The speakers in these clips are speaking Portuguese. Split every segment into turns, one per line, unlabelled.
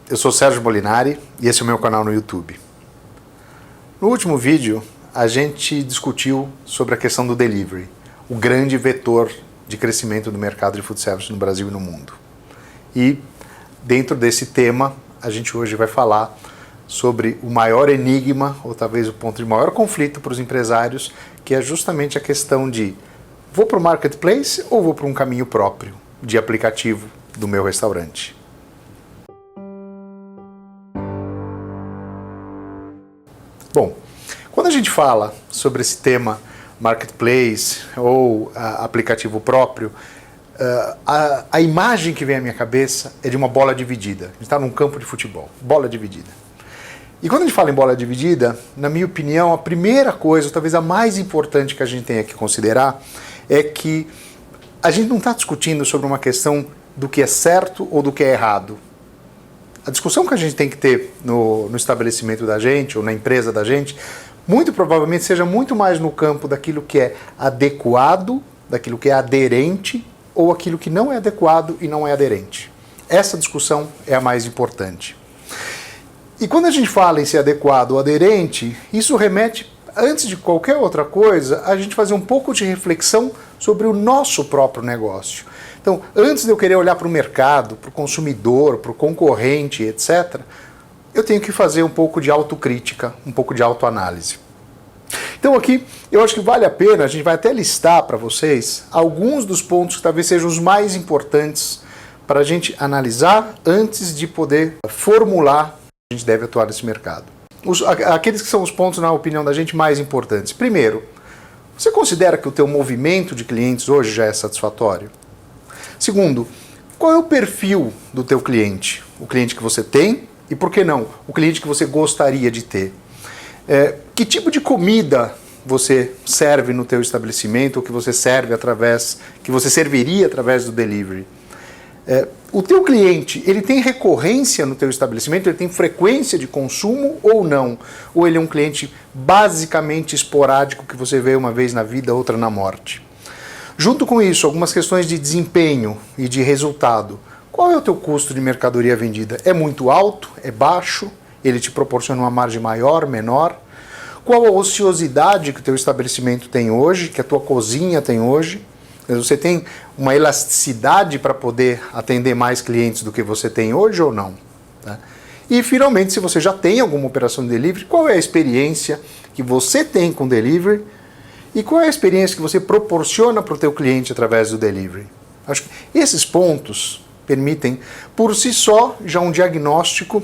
eu sou Sérgio Molinari e esse é o meu canal no YouTube. No último vídeo, a gente discutiu sobre a questão do delivery, o grande vetor de crescimento do mercado de food service no Brasil e no mundo. E dentro desse tema, a gente hoje vai falar sobre o maior enigma, ou talvez o ponto de maior conflito para os empresários, que é justamente a questão de vou para o marketplace ou vou para um caminho próprio de aplicativo do meu restaurante. Bom, quando a gente fala sobre esse tema marketplace ou aplicativo próprio, a imagem que vem à minha cabeça é de uma bola dividida. A gente está num campo de futebol, bola dividida. E quando a gente fala em bola dividida, na minha opinião, a primeira coisa, talvez a mais importante que a gente tenha que considerar, é que a gente não está discutindo sobre uma questão do que é certo ou do que é errado. A discussão que a gente tem que ter no estabelecimento da gente, ou na empresa da gente, muito provavelmente seja muito mais no campo daquilo que é adequado, daquilo que é aderente, ou aquilo que não é adequado e não é aderente. Essa discussão é a mais importante. E quando a gente fala em ser adequado ou aderente, isso remete, antes de qualquer outra coisa, a gente fazer um pouco de reflexão sobre o nosso próprio negócio. Então, antes de eu querer olhar para o mercado, para o consumidor, para o concorrente, etc., eu tenho que fazer um pouco de autocrítica, um pouco de autoanálise. Então aqui, eu acho que vale a pena, a gente vai até listar para vocês alguns dos pontos que talvez sejam os mais importantes para a gente analisar antes de poder formular a gente deve atuar nesse mercado. Aqueles que são os pontos, na opinião da gente, mais importantes. Primeiro, você considera que o teu movimento de clientes hoje já é satisfatório? Segundo, qual é o perfil do teu cliente? O cliente que você tem e, por que não, o cliente que você gostaria de ter? Que tipo de comida você serve no teu estabelecimento ou que você serviria através do delivery? O teu cliente, ele tem recorrência no teu estabelecimento, ele tem frequência de consumo ou não? Ou ele é um cliente basicamente esporádico que você vê uma vez na vida, outra na morte? Junto com isso, algumas questões de desempenho e de resultado. Qual é o teu custo de mercadoria vendida? É muito alto? É baixo? Ele te proporciona uma margem maior, menor? Qual a ociosidade que o teu estabelecimento tem hoje, que a tua cozinha tem hoje? Você tem uma elasticidade para poder atender mais clientes do que você tem hoje ou não? Tá? E, finalmente, se você já tem alguma operação de delivery, qual é a experiência que você tem com delivery e qual é a experiência que você proporciona para o teu cliente através do delivery? Acho que esses pontos permitem, por si só, já um diagnóstico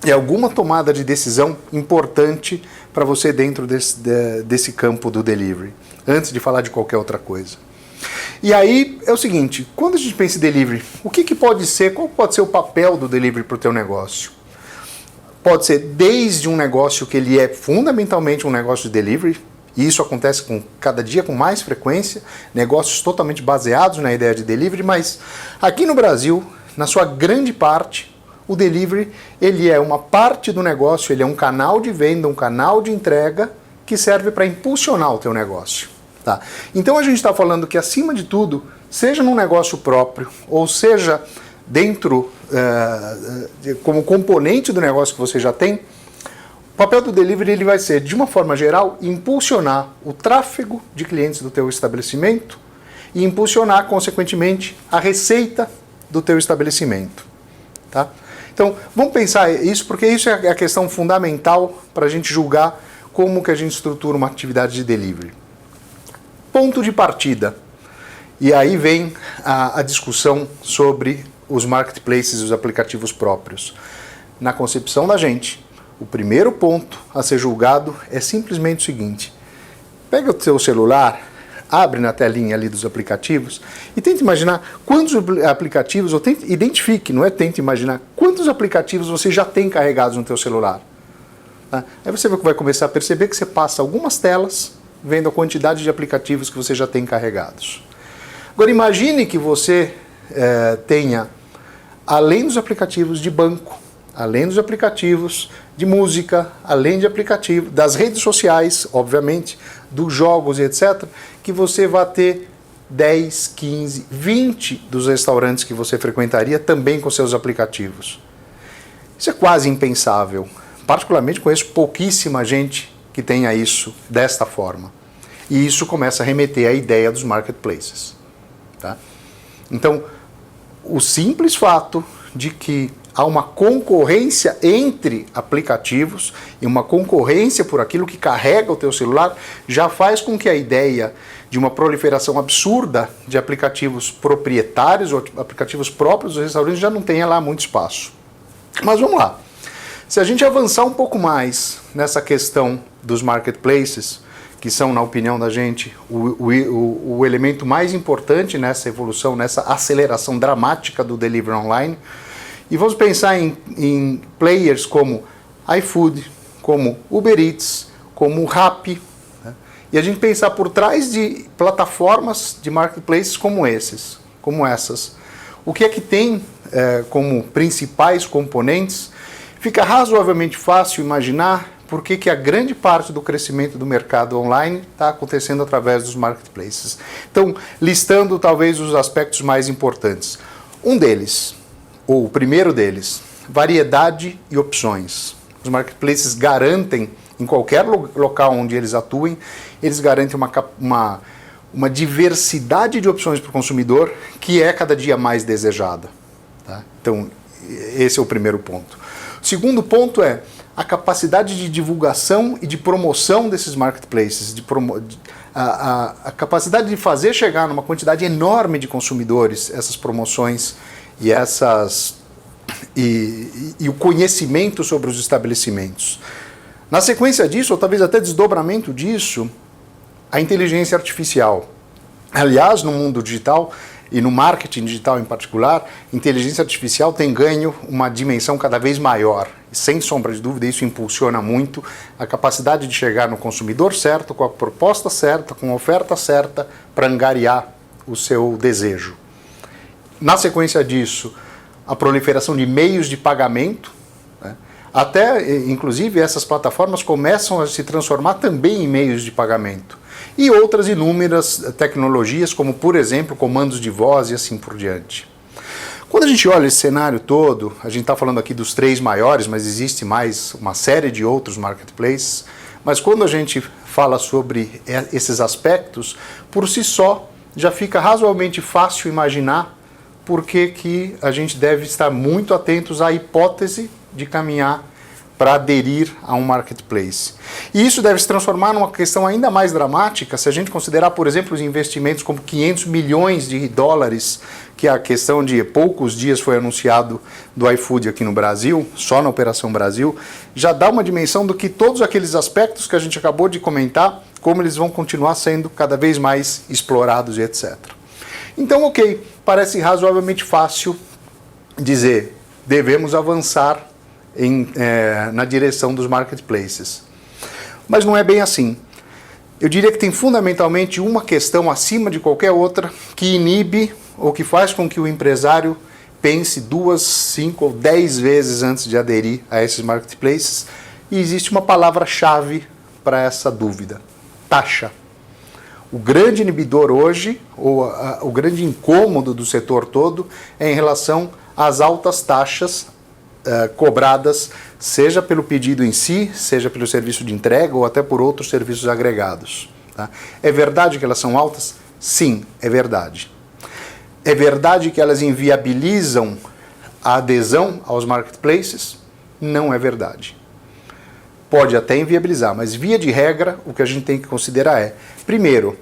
e alguma tomada de decisão importante para você dentro desse campo do delivery, antes de falar de qualquer outra coisa. E aí é o seguinte, quando a gente pensa em delivery, o que pode ser, qual pode ser o papel do delivery para o teu negócio? Pode ser desde um negócio que ele é fundamentalmente um negócio de delivery, e isso acontece cada dia com mais frequência, negócios totalmente baseados na ideia de delivery, mas aqui no Brasil, na sua grande parte, o delivery ele é uma parte do negócio, ele é um canal de venda, um canal de entrega que serve para impulsionar o teu negócio. Tá? Então a gente está falando que, acima de tudo, seja num negócio próprio, ou seja dentro, como componente do negócio que você já tem, o papel do delivery ele vai ser, de uma forma geral, impulsionar o tráfego de clientes do teu estabelecimento e impulsionar, consequentemente, a receita do teu estabelecimento. Tá? Então, vamos pensar isso, porque isso é a questão fundamental para a gente julgar como que a gente estrutura uma atividade de delivery. Ponto de partida. E aí vem a discussão sobre os marketplaces e os aplicativos próprios. Na concepção da gente, o primeiro ponto a ser julgado é simplesmente o seguinte: pega o teu celular, abre na telinha ali dos aplicativos e tenta imaginar quantos aplicativos, ou identifique, não é tenta imaginar, quantos aplicativos você já tem carregados no teu celular. Tá? Aí você vai começar a perceber que você passa algumas telas vendo a quantidade de aplicativos que você já tem carregados. Agora imagine que você tenha, além dos aplicativos de banco, além dos aplicativos de música, além de aplicativos das redes sociais, obviamente, dos jogos e etc., que você vai ter 10, 15, 20 dos restaurantes que você frequentaria também com seus aplicativos. Isso é quase impensável. Particularmente conheço pouquíssima gente que tenha isso desta forma. E isso começa a remeter à ideia dos marketplaces. Tá? Então, o simples fato de que há uma concorrência entre aplicativos e uma concorrência por aquilo que carrega o teu celular já faz com que a ideia de uma proliferação absurda de aplicativos proprietários ou aplicativos próprios dos restaurantes já não tenha lá muito espaço. Mas vamos lá. Se a gente avançar um pouco mais nessa questão dos marketplaces, que são, na opinião da gente, o elemento mais importante nessa evolução, nessa aceleração dramática do delivery online, e vamos pensar em players como iFood, como Uber Eats, como Rappi, né? E a gente pensar por trás de plataformas de marketplaces como essas. O que é que tem como principais componentes? Fica razoavelmente fácil imaginar por que a grande parte do crescimento do mercado online está acontecendo através dos marketplaces. Então, listando talvez os aspectos mais importantes. Um deles, ou o primeiro deles, variedade e opções. Os marketplaces garantem, em qualquer local onde eles atuem, eles garantem uma diversidade de opções para o consumidor que é cada dia mais desejada. Tá? Então, esse é o primeiro ponto. O segundo ponto é a capacidade de divulgação e de promoção desses marketplaces, a capacidade de fazer chegar numa quantidade enorme de consumidores essas promoções e o conhecimento sobre os estabelecimentos. Na sequência disso, ou talvez até desdobramento disso, a inteligência artificial. Aliás, no mundo digital e no marketing digital em particular, inteligência artificial tem ganho uma dimensão cada vez maior. Sem sombra de dúvida, isso impulsiona muito a capacidade de chegar no consumidor certo, com a proposta certa, com a oferta certa, para angariar o seu desejo. Na sequência disso, a proliferação de meios de pagamento, né? Até, inclusive, essas plataformas começam a se transformar também em meios de pagamento. E outras inúmeras tecnologias, como, por exemplo, comandos de voz e assim por diante. Quando a gente olha esse cenário todo, a gente está falando aqui dos 3 maiores, mas existe mais uma série de outros marketplaces, mas quando a gente fala sobre esses aspectos, por si só, já fica razoavelmente fácil imaginar por que a gente deve estar muito atentos à hipótese de caminhar para aderir a um marketplace. E isso deve se transformar numa questão ainda mais dramática se a gente considerar, por exemplo, os investimentos como 500 milhões de dólares, que a questão de poucos dias foi anunciado do iFood aqui no Brasil, só na Operação Brasil, já dá uma dimensão do que todos aqueles aspectos que a gente acabou de comentar, como eles vão continuar sendo cada vez mais explorados e etc. Então, ok, parece razoavelmente fácil dizer, devemos avançar na direção dos marketplaces. Mas não é bem assim. Eu diria que tem fundamentalmente uma questão acima de qualquer outra que inibe ou que faz com que o empresário pense 2, 5 ou 10 vezes antes de aderir a esses marketplaces. E existe uma palavra-chave para essa dúvida: taxa. O grande inibidor hoje, ou o grande incômodo do setor todo, é em relação às altas taxas cobradas, seja pelo pedido em si, seja pelo serviço de entrega ou até por outros serviços agregados. Tá? É verdade que elas são altas? Sim, é verdade. É verdade que elas inviabilizam a adesão aos marketplaces? Não é verdade. Pode até inviabilizar, mas via de regra, o que a gente tem que considerar é, primeiro,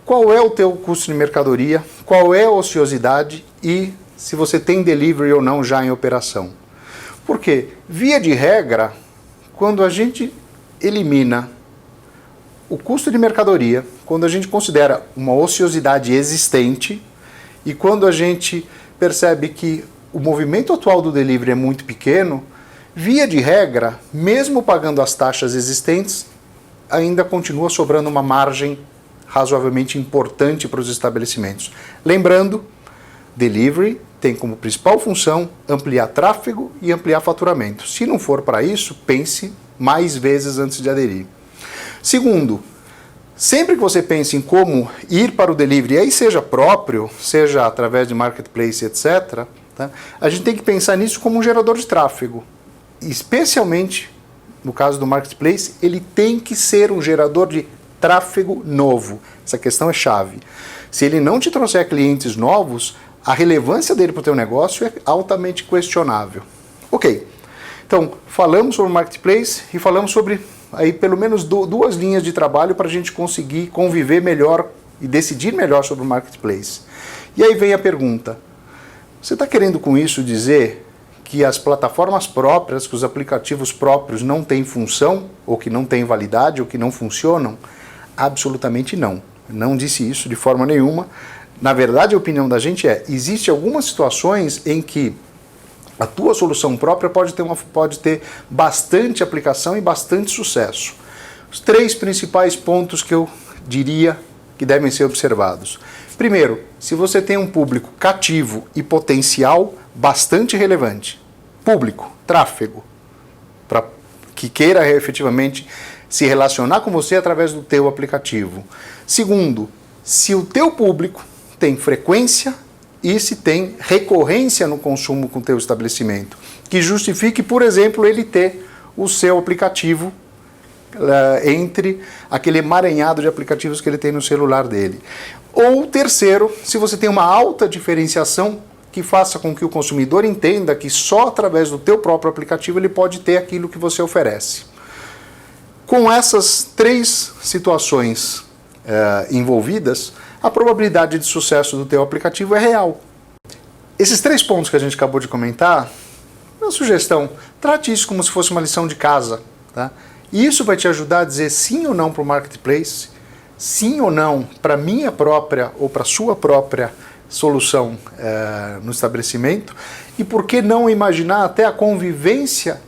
qual é o teu custo de mercadoria, qual é a ociosidade e se você tem delivery ou não já em operação. Porque, via de regra, quando a gente elimina o custo de mercadoria, quando a gente considera uma ociosidade existente e quando a gente percebe que o movimento atual do delivery é muito pequeno, via de regra, mesmo pagando as taxas existentes, ainda continua sobrando uma margem razoavelmente importante para os estabelecimentos. Lembrando, delivery tem como principal função ampliar tráfego e ampliar faturamento. Se não for para isso, pense mais vezes antes de aderir. Segundo, sempre que você pense em como ir para o delivery, aí seja próprio, seja através de marketplace, etc., tá? A gente tem que pensar nisso como um gerador de tráfego. especialmente no caso do Marketplace, ele tem que ser um gerador de tráfego novo. Essa questão é chave. Se ele não te trouxer clientes novos, a relevância dele para o teu negócio é altamente questionável. Ok, então falamos sobre o Marketplace e falamos sobre aí pelo menos duas linhas de trabalho para a gente conseguir conviver melhor e decidir melhor sobre o Marketplace. E aí vem a pergunta, você está querendo com isso dizer que as plataformas próprias, que os aplicativos próprios não têm função, ou que não têm validade, ou que não funcionam? Absolutamente não. Não disse isso de forma nenhuma. Na verdade, a opinião da gente é, existem algumas situações em que a tua solução própria pode ter bastante aplicação e bastante sucesso. Os 3 principais pontos que eu diria que devem ser observados. Primeiro, se você tem um público cativo e potencial bastante relevante, público, tráfego, que queira efetivamente se relacionar com você através do teu aplicativo. Segundo, se o teu público tem frequência e se tem recorrência no consumo com o teu estabelecimento, que justifique, por exemplo, ele ter o seu aplicativo entre aquele emaranhado de aplicativos que ele tem no celular dele. Ou terceiro, se você tem uma alta diferenciação que faça com que o consumidor entenda que só através do teu próprio aplicativo ele pode ter aquilo que você oferece. Com essas 3 situações envolvidas, a probabilidade de sucesso do teu aplicativo é real. Esses 3 pontos que a gente acabou de comentar, uma sugestão, trate isso como se fosse uma lição de casa, tá? E isso vai te ajudar a dizer sim ou não para o Marketplace, sim ou não para a minha própria ou para a sua própria solução no estabelecimento, e por que não imaginar até a convivência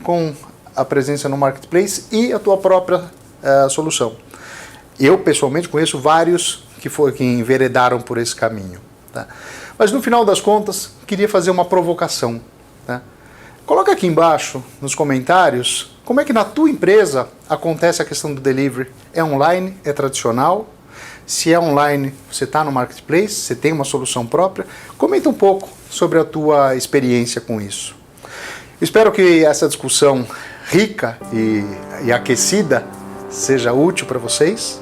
com a presença no Marketplace e a tua própria solução. Eu, pessoalmente, conheço vários que enveredaram por esse caminho. Tá? Mas, no final das contas, queria fazer uma provocação. Tá? Coloca aqui embaixo, nos comentários, como é que na tua empresa acontece a questão do delivery. É online? É tradicional? Se é online, você está no Marketplace, você tem uma solução própria. Comenta um pouco sobre a tua experiência com isso. Espero que essa discussão rica e aquecida seja útil para vocês.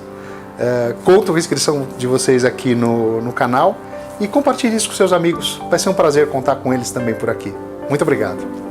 Conto com a inscrição de vocês aqui no canal e compartilhe isso com seus amigos. Vai ser um prazer contar com eles também por aqui. Muito obrigado.